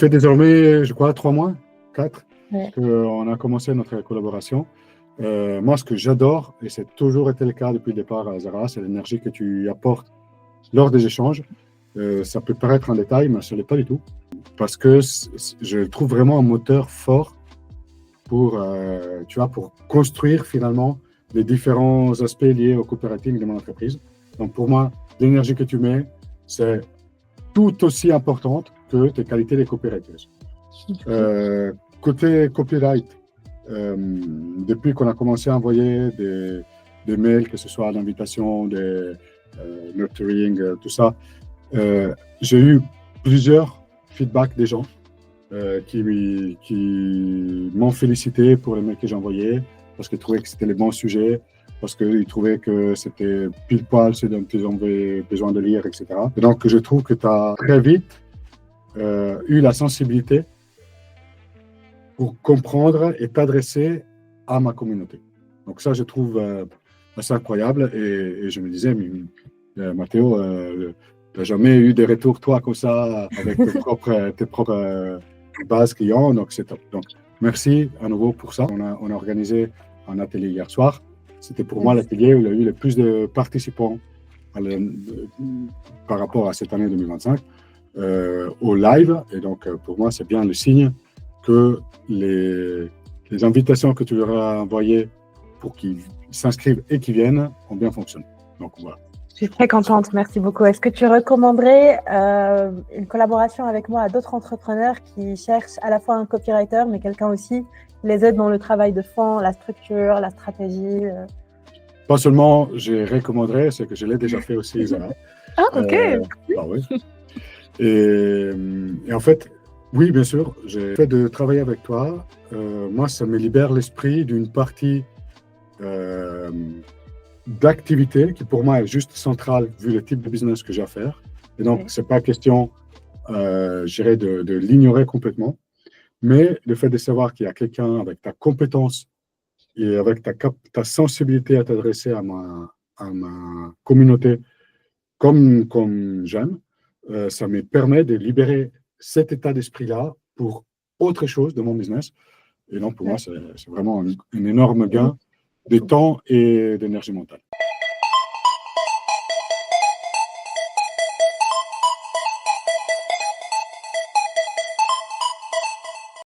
Ça fait désormais, je crois, 3 mois, 4, Ouais. qu'on a commencé notre collaboration. Moi, ce que j'adore, et c'est toujours été le cas depuis le départ à Zara, c'est l'énergie que tu apportes lors des échanges. Ça peut paraître un détail, mais ce n'est pas du tout. Parce que je trouve vraiment un moteur fort pour, pour construire finalement les différents aspects liés au copywriting de mon entreprise. Donc pour moi, l'énergie que tu mets, c'est tout aussi importante que tes qualités de copywriter. Côté copyright, depuis qu'on a commencé à envoyer des mails, que ce soit d'invitation, des nurturing, tout ça, j'ai eu plusieurs feedbacks des gens qui m'ont félicité pour les mails que j'ai envoyés, parce qu'ils trouvaient que c'était les bons sujets, parce qu'ils trouvaient que c'était pile poil ce dont ils avaient besoin de lire, etc. Et donc, je trouve que tu as très vite eu la sensibilité pour comprendre et t'adresser à ma communauté. Donc ça, je trouve assez incroyable. Et je me disais, mais, Mathéo, tu n'as jamais eu des retours, toi, comme ça, avec tes propres bases clients. Donc, c'est top. Donc, merci à nouveau pour ça. On a organisé un atelier hier soir. C'était pour moi l'atelier où il y a eu le plus de participants par rapport à cette année 2025 au live. Et donc, pour moi, c'est bien le signe que les invitations que tu leur as envoyées pour qu'ils s'inscrivent et qu'ils viennent ont bien fonctionné. Donc, voilà. Je suis très contente, merci beaucoup. Est-ce que tu recommanderais une collaboration avec moi à d'autres entrepreneurs qui cherchent à la fois un copywriter, mais quelqu'un aussi qui les aide dans le travail de fond, la structure, la stratégie Pas seulement je recommanderais, c'est que je l'ai déjà fait aussi, Zara. Ah, ok. Bah oui. Et en fait, oui, bien sûr, j'ai fait de travailler avec toi. Moi, ça me libère l'esprit d'une partie d'activité qui, pour moi, est juste centrale vu le type de business que j'ai à faire. Et donc, c'est pas question, je dirais, de l'ignorer complètement. Mais le fait de savoir qu'il y a quelqu'un avec ta compétence et avec ta sensibilité à t'adresser à ma communauté comme j'aime, ça me permet de libérer cet état d'esprit-là pour autre chose de mon business. Et donc, pour moi, c'est vraiment un énorme gain de temps et d'énergie mentale.